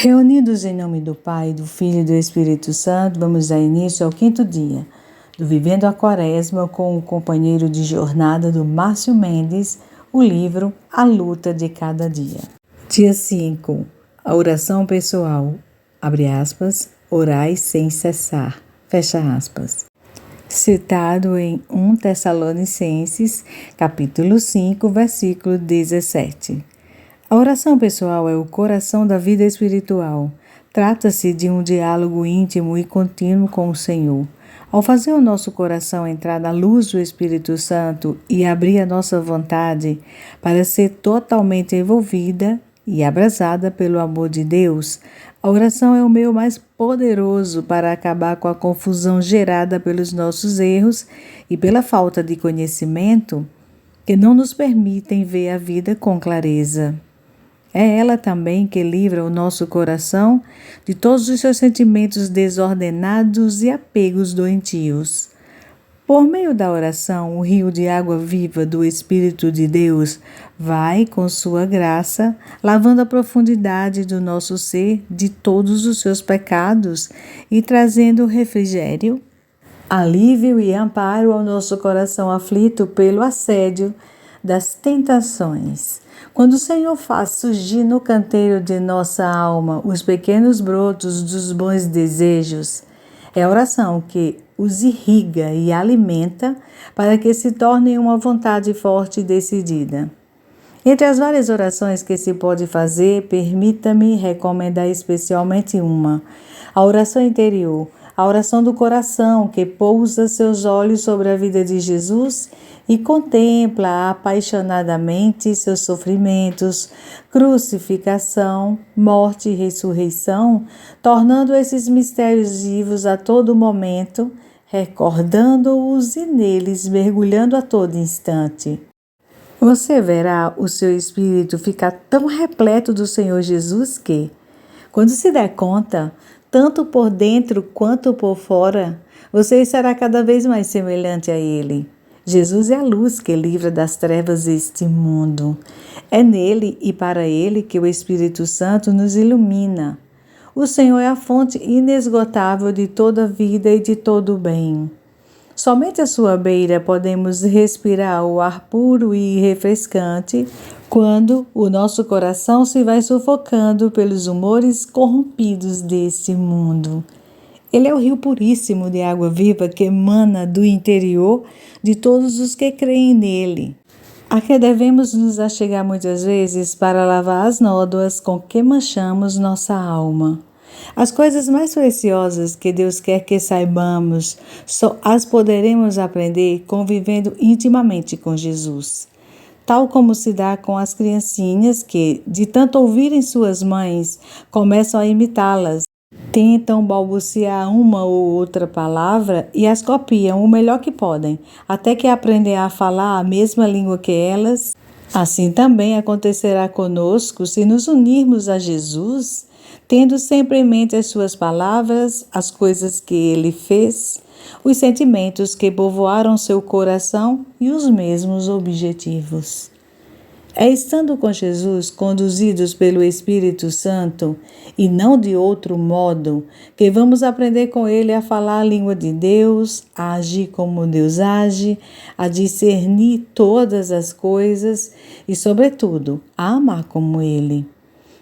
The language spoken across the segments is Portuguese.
Reunidos em nome do Pai, do Filho e do Espírito Santo, vamos dar início ao 5º dia do Vivendo a Quaresma com o companheiro de jornada do Márcio Mendes, o livro A Luta de Cada Dia. Dia 5. A oração pessoal. Abre aspas. Orai sem cessar. Fecha aspas. Citado em 1 Tessalonicenses, capítulo 5, versículo 17. A oração pessoal é o coração da vida espiritual. Trata-se de um diálogo íntimo e contínuo com o Senhor. Ao fazer o nosso coração entrar na luz do Espírito Santo e abrir a nossa vontade para ser totalmente envolvida e abrasada pelo amor de Deus, a oração é o meio mais poderoso para acabar com a confusão gerada pelos nossos erros e pela falta de conhecimento que não nos permitem ver a vida com clareza. É ela também que livra o nosso coração de todos os seus sentimentos desordenados e apegos doentios. Por meio da oração, o rio de água viva do Espírito de Deus vai, com sua graça, lavando a profundidade do nosso ser de todos os seus pecados e trazendo refrigério, alívio e amparo ao nosso coração aflito pelo assédio das tentações. Quando o Senhor faz surgir no canteiro de nossa alma os pequenos brotos dos bons desejos, é a oração que os irriga e alimenta para que se tornem uma vontade forte e decidida. Entre as várias orações que se pode fazer, permita-me recomendar especialmente uma: a oração interior, a oração do coração que pousa seus olhos sobre a vida de Jesus e contempla apaixonadamente seus sofrimentos, crucificação, morte e ressurreição, tornando esses mistérios vivos a todo momento, recordando-os e neles mergulhando a todo instante. Você verá o seu espírito ficar tão repleto do Senhor Jesus que, quando se der conta, tanto por dentro quanto por fora, você será cada vez mais semelhante a Ele. Jesus é a luz que livra das trevas este mundo. É nele e para Ele que o Espírito Santo nos ilumina. O Senhor é a fonte inesgotável de toda vida e de todo o bem. Somente à sua beira podemos respirar o ar puro e refrescante quando o nosso coração se vai sufocando pelos humores corrompidos deste mundo. Ele é o rio puríssimo de água viva que emana do interior de todos os que creem nele, a que devemos nos achegar muitas vezes para lavar as nódoas com que manchamos nossa alma. As coisas mais preciosas que Deus quer que saibamos, só as poderemos aprender convivendo intimamente com Jesus. Tal como se dá com as criancinhas que, de tanto ouvirem suas mães, começam a imitá-las. Tentam balbuciar uma ou outra palavra e as copiam o melhor que podem, até que aprendem a falar a mesma língua que elas. Assim também acontecerá conosco se nos unirmos a Jesus, tendo sempre em mente as suas palavras, as coisas que ele fez, os sentimentos que povoaram seu coração e os mesmos objetivos. É estando com Jesus, conduzidos pelo Espírito Santo, e não de outro modo, que vamos aprender com Ele a falar a língua de Deus, a agir como Deus age, a discernir todas as coisas e, sobretudo, a amar como Ele.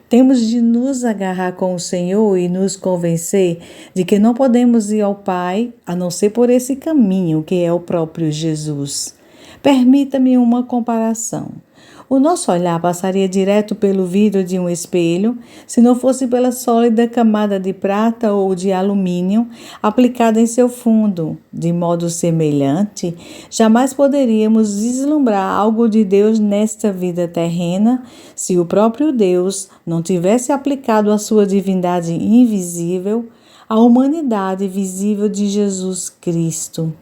Temos de nos agarrar com o Senhor e nos convencer de que não podemos ir ao Pai a não ser por esse caminho que é o próprio Jesus. Permita-me uma comparação. O nosso olhar passaria direto pelo vidro de um espelho se não fosse pela sólida camada de prata ou de alumínio aplicada em seu fundo. De modo semelhante, jamais poderíamos vislumbrar algo de Deus nesta vida terrena se o próprio Deus não tivesse aplicado a sua divindade invisível à humanidade visível de Jesus Cristo.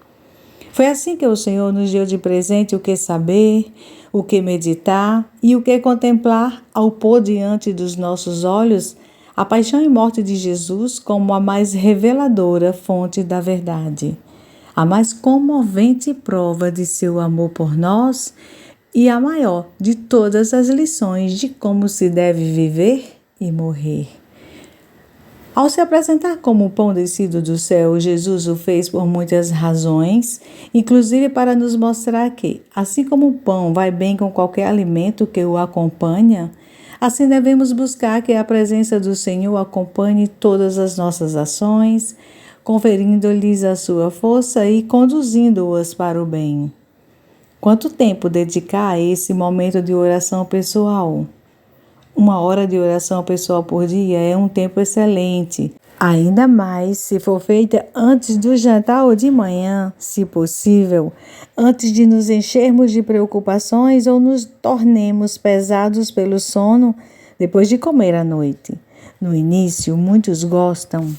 Foi assim que o Senhor nos deu de presente o que saber, o que meditar e o que contemplar ao pôr diante dos nossos olhos a paixão e morte de Jesus como a mais reveladora fonte da verdade, a mais comovente prova de seu amor por nós e a maior de todas as lições de como se deve viver e morrer. Ao se apresentar como o pão descido do céu, Jesus o fez por muitas razões, inclusive para nos mostrar que, assim como o pão vai bem com qualquer alimento que o acompanha, assim devemos buscar que a presença do Senhor acompanhe todas as nossas ações, conferindo-lhes a sua força e conduzindo-as para o bem. Quanto tempo dedicar a esse momento de oração pessoal? 1 hora de oração pessoal por dia é um tempo excelente, ainda mais se for feita antes do jantar ou de manhã, se possível, antes de nos enchermos de preocupações ou nos tornemos pesados pelo sono depois de comer à noite. No início, muitos gostam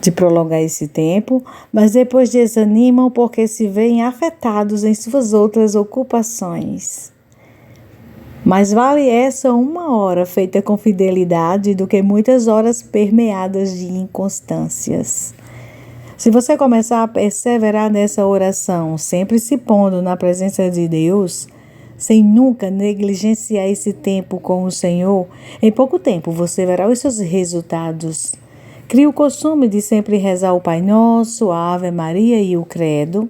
de prolongar esse tempo, mas depois desanimam porque se veem afetados em suas outras ocupações. Mais vale essa 1 hora feita com fidelidade do que muitas horas permeadas de inconstâncias. Se você começar a perseverar nessa oração, sempre se pondo na presença de Deus, sem nunca negligenciar esse tempo com o Senhor, em pouco tempo você verá os seus resultados. Crie o costume de sempre rezar o Pai Nosso, a Ave Maria e o Credo,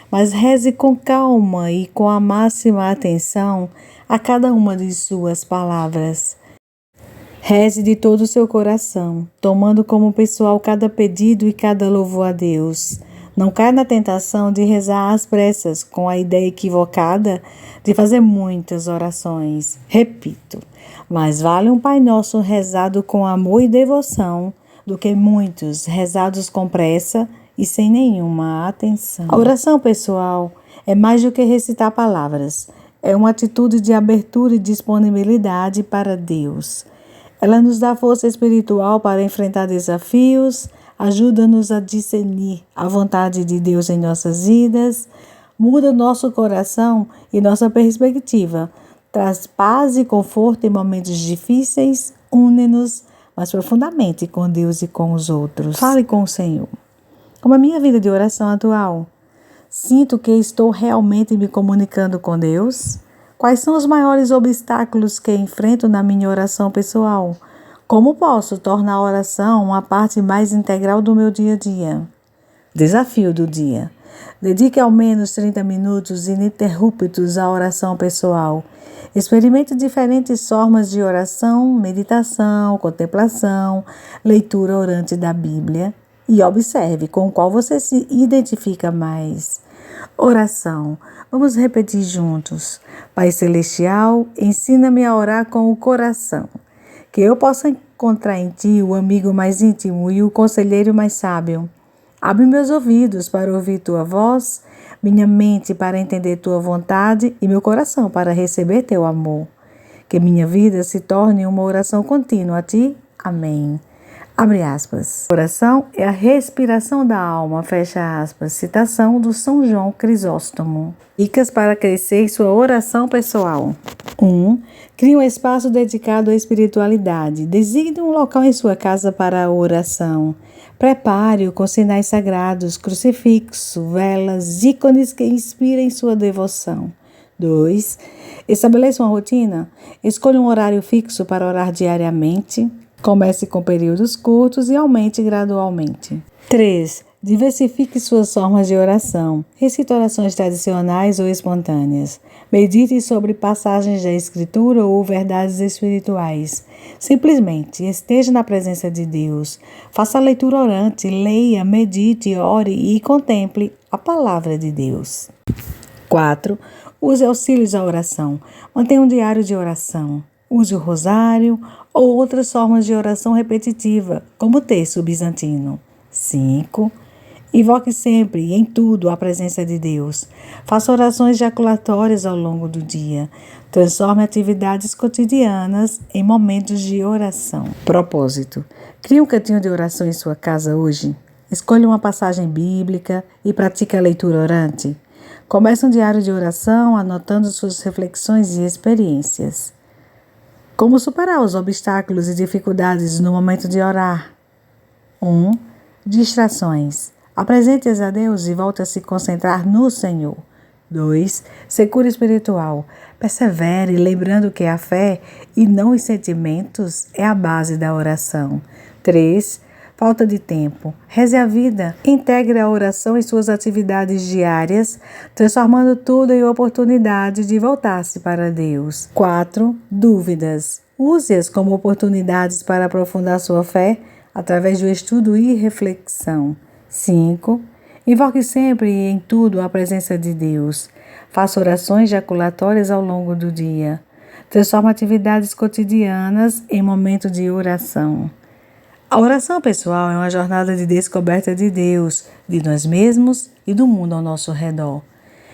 mas reze com calma e com a máxima atenção a cada uma de suas palavras. Reze de todo o seu coração, tomando como pessoal cada pedido e cada louvor a Deus. Não caia na tentação de rezar às pressas, com a ideia equivocada de fazer muitas orações. Repito, mais vale um Pai Nosso rezado com amor e devoção do que muitos rezados com pressa e sem nenhuma atenção. A oração pessoal é mais do que recitar palavras. É uma atitude de abertura e disponibilidade para Deus. Ela nos dá força espiritual para enfrentar desafios, ajuda-nos a discernir a vontade de Deus em nossas vidas, muda nosso coração e nossa perspectiva, traz paz e conforto em momentos difíceis, une-nos mais profundamente com Deus e com os outros. Fale com o Senhor. Como a minha vida de oração atual? Sinto que estou realmente me comunicando com Deus? Quais são os maiores obstáculos que enfrento na minha oração pessoal? Como posso tornar a oração uma parte mais integral do meu dia a dia? Desafio do dia. Dedique ao menos 30 minutos ininterruptos à oração pessoal. Experimente diferentes formas de oração, meditação, contemplação, leitura orante da Bíblia e observe com qual você se identifica mais. Oração. Vamos repetir juntos. Pai Celestial, ensina-me a orar com o coração, que eu possa encontrar em Ti o amigo mais íntimo e o conselheiro mais sábio. Abre meus ouvidos para ouvir Tua voz, minha mente para entender Tua vontade e meu coração para receber Teu amor. Que minha vida se torne uma oração contínua a Ti. Amém. Abre aspas. Oração é a respiração da alma, fecha aspas. Citação do São João Crisóstomo. Dicas para crescer em sua oração pessoal. 1. Crie um espaço dedicado à espiritualidade. Designe um local em sua casa para a oração. Prepare-o com sinais sagrados, crucifixo, velas, ícones que inspirem sua devoção. 2. Estabeleça uma rotina. Escolha um horário fixo para orar diariamente. Comece com períodos curtos e aumente gradualmente. 3. Diversifique suas formas de oração. Recite orações tradicionais ou espontâneas. Medite sobre passagens da Escritura ou verdades espirituais. Simplesmente esteja na presença de Deus. Faça a leitura orante, leia, medite, ore e contemple a palavra de Deus. 4. Use auxílios à oração. Mantenha um diário de oração. Use o rosário ou outras formas de oração repetitiva, como o terço bizantino. 5. Invoque sempre e em tudo a presença de Deus. Faça orações jaculatórias ao longo do dia. Transforme atividades cotidianas em momentos de oração. Propósito. Crie um cantinho de oração em sua casa hoje. Escolha uma passagem bíblica e pratique a leitura orante. Comece um diário de oração anotando suas reflexões e experiências. Como superar os obstáculos e dificuldades no momento de orar? 1. Distrações. Apresente-as a Deus e volte a se concentrar no Senhor. 2. Secura espiritual. Persevere, lembrando que a fé e não os sentimentos é a base da oração. 3. falta de tempo. Reze a vida. Integre a oração em suas atividades diárias, transformando tudo em oportunidade de voltar-se para Deus. 4. Dúvidas. Use-as como oportunidades para aprofundar sua fé através do estudo e reflexão. 5. Invoque sempre e em tudo a presença de Deus. Faça orações jaculatórias ao longo do dia. Transforma atividades cotidianas em momento de oração. A oração pessoal é uma jornada de descoberta de Deus, de nós mesmos e do mundo ao nosso redor.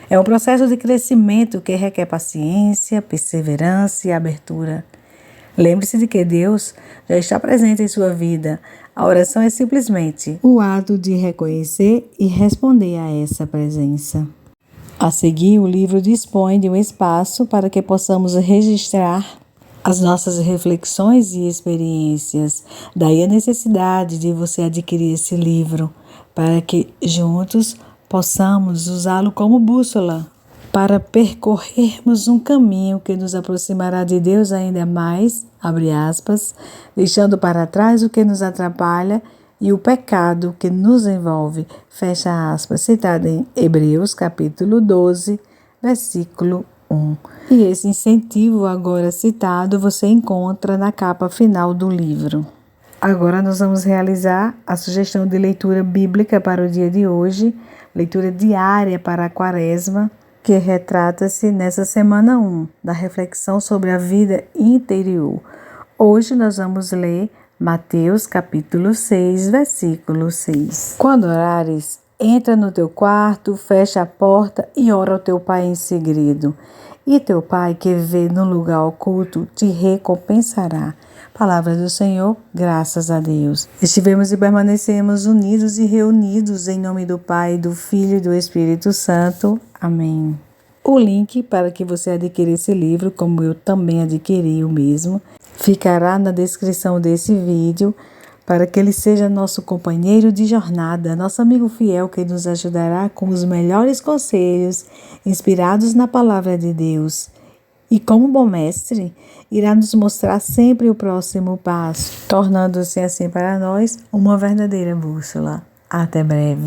É um processo de crescimento que requer paciência, perseverança e abertura. Lembre-se de que Deus já está presente em sua vida. A oração é simplesmente o ato de reconhecer e responder a essa presença. A seguir, o livro dispõe de um espaço para que possamos registrar as nossas reflexões e experiências. Daí a necessidade de você adquirir esse livro, para que juntos possamos usá-lo como bússola, para percorrermos um caminho que nos aproximará de Deus ainda mais, abre aspas, deixando para trás o que nos atrapalha e o pecado que nos envolve, fecha aspas, citado em Hebreus capítulo 12, versículo 1. E esse incentivo agora citado você encontra na capa final do livro. Agora nós vamos realizar a sugestão de leitura bíblica para o dia de hoje, leitura diária para a Quaresma, que retrata-se nessa semana 1, da reflexão sobre a vida interior. Hoje nós vamos ler Mateus capítulo 6, versículo 6. Quando orares, entra no teu quarto, fecha a porta e ora ao teu Pai em segredo. E teu Pai que vê no lugar oculto te recompensará. Palavra do Senhor, graças a Deus. Estivemos e permanecemos unidos e reunidos em nome do Pai, do Filho e do Espírito Santo. Amém. O link para que você adquira esse livro, como eu também adquiri o mesmo, ficará na descrição desse vídeo, para que ele seja nosso companheiro de jornada, nosso amigo fiel que nos ajudará com os melhores conselhos, inspirados na palavra de Deus. E como bom mestre, irá nos mostrar sempre o próximo passo, tornando-se assim para nós uma verdadeira bússola. Até breve.